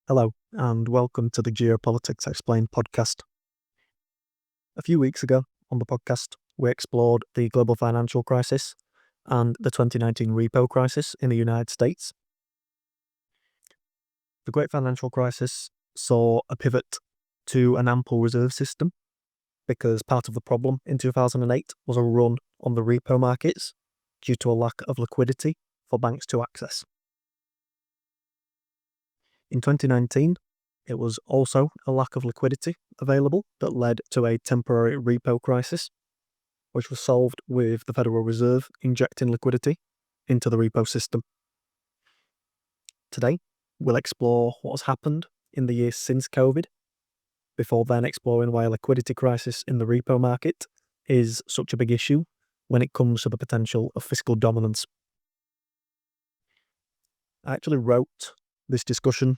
Hello, and welcome to the Geopolitics Explained podcast. A few weeks ago on the podcast, we explored the global financial crisis and the 2019 repo crisis in the United States. The Great Financial Crisis saw a pivot to an ample reserve system because part of the problem in 2008 was a run on the repo markets due to a lack of liquidity for banks to access. In 2019, it was also a lack of liquidity available that led to a temporary repo crisis, which was solved with the Federal Reserve injecting liquidity into the repo system. Today, we'll explore what has happened in the years since COVID, before then exploring why a liquidity crisis in the repo market is such a big issue when it comes to the potential of fiscal dominance. I actually wrote this discussion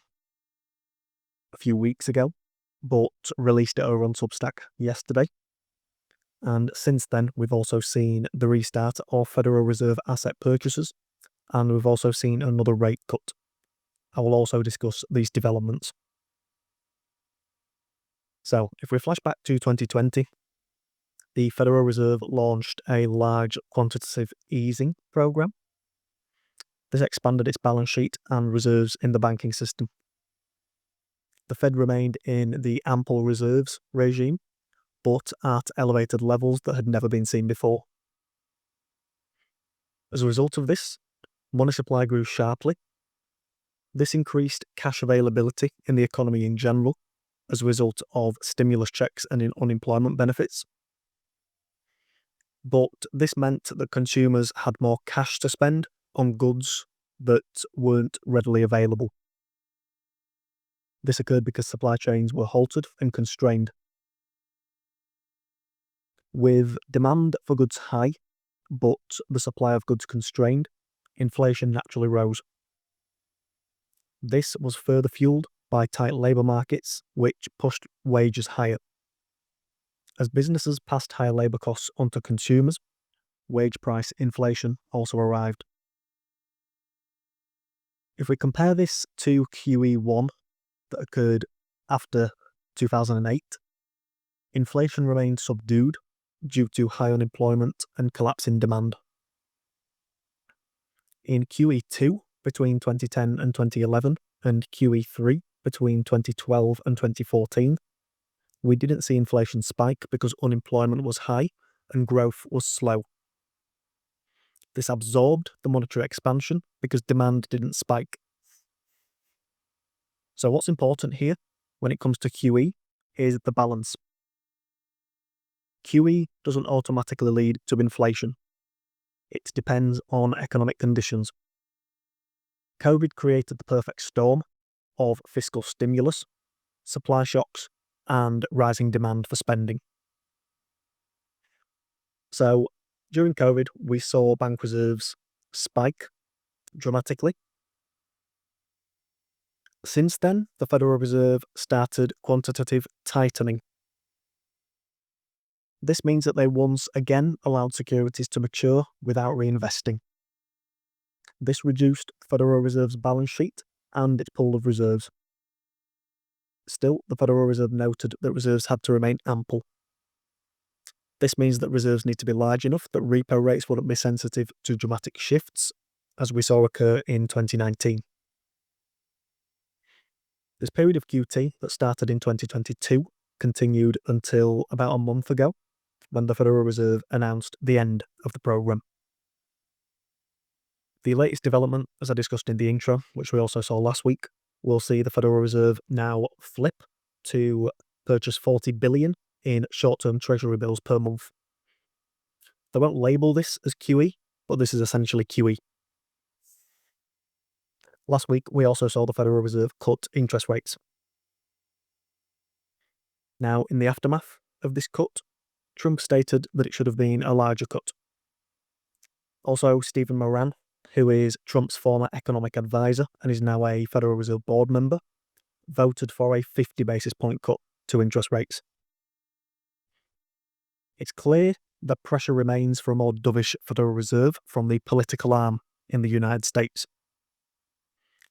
a few weeks ago, but released it over on Substack yesterday. And since then, we've also seen the restart of Federal Reserve asset purchases, and we've also seen another rate cut. I will also discuss these developments. So, if we flash back to 2020, the Federal Reserve launched a large quantitative easing program. This expanded its balance sheet and reserves in the banking system. The Fed remained in the ample reserves regime, but at elevated levels that had never been seen before. As a result of this, money supply grew sharply. This increased cash availability in the economy in general as a result of stimulus checks and unemployment benefits. But this meant that consumers had more cash to spend on goods that weren't readily available. This occurred because supply chains were halted and constrained. With demand for goods high, but the supply of goods constrained, inflation naturally rose. This was further fueled by tight labour markets, which pushed wages higher. As businesses passed higher labour costs onto consumers, wage price inflation also arrived. If we compare this to QE1 that occurred after 2008, inflation remained subdued due to high unemployment and collapse in demand. In QE2 between 2010 and 2011 and QE3 between 2012 and 2014, we didn't see inflation spike because unemployment was high and growth was slow. This absorbed the monetary expansion because demand didn't spike. So what's important here when it comes to QE is the balance. QE doesn't automatically lead to inflation. It depends on economic conditions. COVID created the perfect storm of fiscal stimulus, supply shocks, and rising demand for spending. So during COVID, we saw bank reserves spike dramatically. Since then, the Federal Reserve started quantitative tightening. This means that they once again allowed securities to mature without reinvesting. This reduced the Federal Reserve's balance sheet and its pool of reserves. Still, the Federal Reserve noted that reserves had to remain ample. This means that reserves need to be large enough that repo rates wouldn't be sensitive to dramatic shifts, as we saw occur in 2019. This period of QT that started in 2022 continued until about a month ago, when the Federal Reserve announced the end of the program. The latest development, as I discussed in the intro, which we also saw last week, will see the Federal Reserve now flip to purchase 40 billion in short-term treasury bills per month. They won't label this as QE, but this is essentially QE. Last week, we also saw the Federal Reserve cut interest rates. Now, in the aftermath of this cut, Trump stated that it should have been a larger cut. Also, Stephen Moran, who is Trump's former economic advisor and is now a Federal Reserve board member, voted for a 50 basis point cut to interest rates. It's clear that pressure remains for a more dovish Federal Reserve from the political arm in the United States.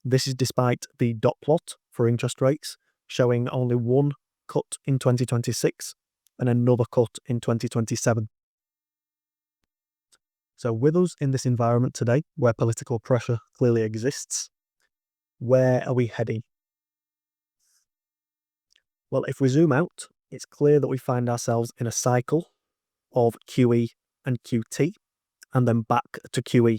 This is despite the dot plot for interest rates, showing only one cut in 2026 and another cut in 2027. So with us in this environment today, where political pressure clearly exists, where are we heading? Well, if we zoom out, it's clear that we find ourselves in a cycle of QE and QT, and then back to QE.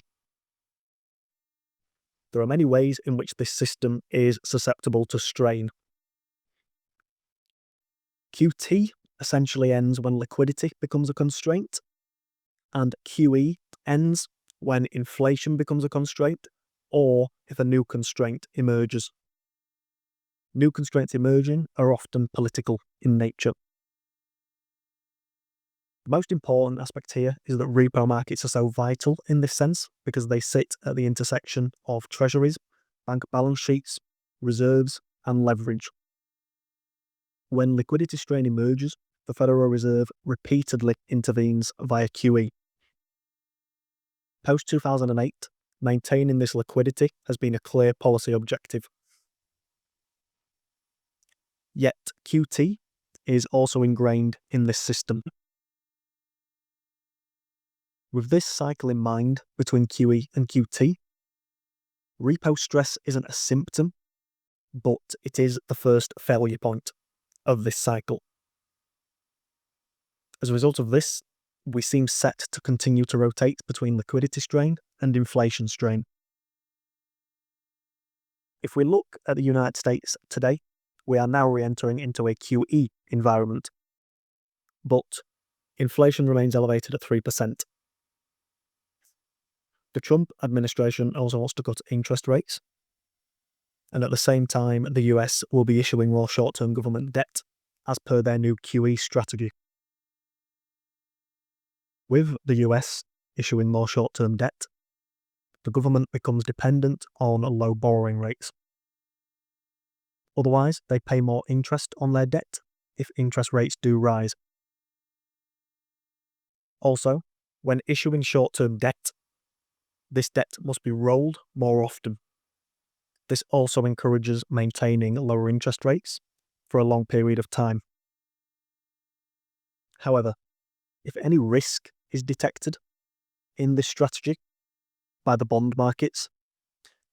There are many ways in which this system is susceptible to strain. QT essentially ends when liquidity becomes a constraint, and QE ends when inflation becomes a constraint, or if a new constraint emerges. New constraints emerging are often political in nature. The most important aspect here is that repo markets are so vital in this sense because they sit at the intersection of treasuries, bank balance sheets, reserves, and leverage. When liquidity strain emerges, the Federal Reserve repeatedly intervenes via QE. Post-2008, maintaining this liquidity has been a clear policy objective. Yet QT is also ingrained in this system. With this cycle in mind between QE and QT, repo stress isn't a symptom, but it is the first failure point of this cycle. As a result of this, we seem set to continue to rotate between liquidity strain and inflation strain. If we look at the United States today, we are now re-entering into a QE environment, but inflation remains elevated at 3%. The Trump administration also wants to cut interest rates, and at the same time, the US will be issuing more short-term government debt as per their new QE strategy. With the US issuing more short-term debt, the government becomes dependent on low borrowing rates. Otherwise, they pay more interest on their debt if interest rates do rise. Also, when issuing short-term debt, this debt must be rolled more often. This also encourages maintaining lower interest rates for a long period of time. However, if any risk is detected in this strategy by the bond markets,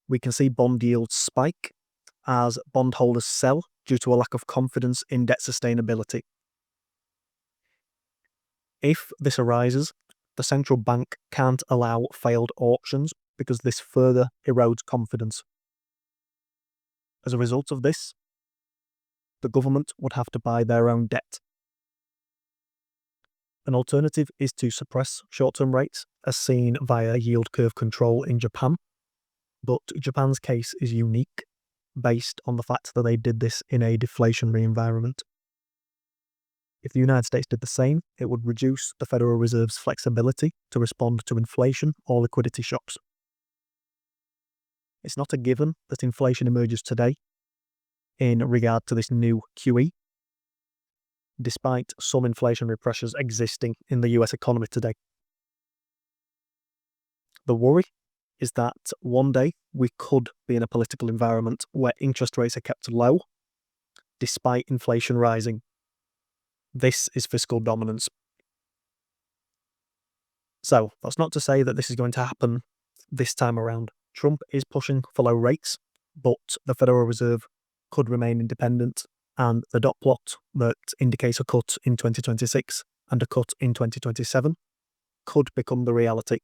we can see bond yields spike as bondholders sell due to a lack of confidence in debt sustainability. If this arises, the central bank can't allow failed auctions because this further erodes confidence. As a result of this, the government would have to buy their own debt. An alternative is to suppress short-term rates, as seen via yield curve control in Japan, but Japan's case is unique based on the fact that they did this in a deflationary environment. If the United States did the same, it would reduce the Federal Reserve's flexibility to respond to inflation or liquidity shocks. It's not a given that inflation emerges today in regard to this new QE, despite some inflationary pressures existing in the US economy today. The worry is that one day we could be in a political environment where interest rates are kept low despite inflation rising. This is fiscal dominance. So that's not to say that this is going to happen this time around. Trump is pushing for low rates, but the Federal Reserve could remain independent, and the dot plot that indicates a cut in 2026 and a cut in 2027 could become the reality.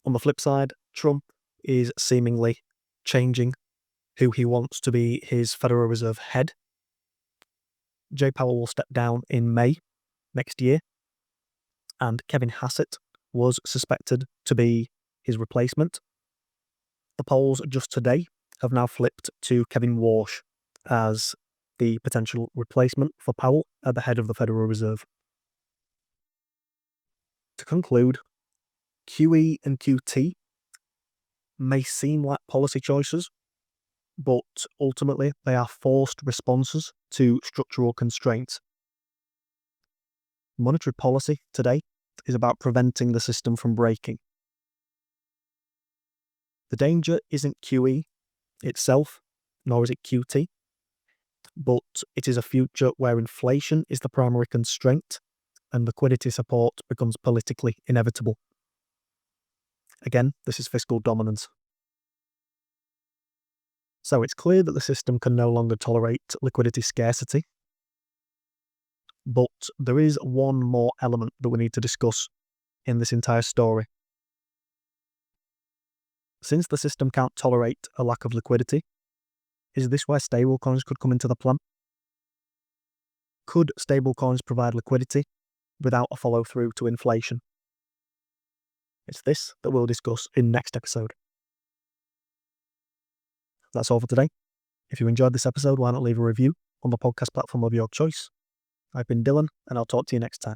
On the flip side, Trump is seemingly changing who he wants to be his Federal Reserve head. Jay Powell will step down in May next year, and Kevin Hassett was suspected to be his replacement. The polls just today have now flipped to Kevin Warsh as the potential replacement for Powell at the head of the Federal Reserve. To conclude, QE and QT may seem like policy choices, but ultimately they are forced responses to structural constraints. Monetary policy today is about preventing the system from breaking. The danger isn't QE itself, nor is it QT, but it is a future where inflation is the primary constraint and liquidity support becomes politically inevitable. Again, this is fiscal dominance. So it's clear that the system can no longer tolerate liquidity scarcity, but there is one more element that we need to discuss in this entire story. Since the system can't tolerate a lack of liquidity, is this where stablecoins could come into the plan? Could stablecoins provide liquidity without a follow-through to inflation? It's this that we'll discuss in next episode. That's all for today. If you enjoyed this episode, why not leave a review on the podcast platform of your choice? I've been Dylan, and I'll talk to you next time.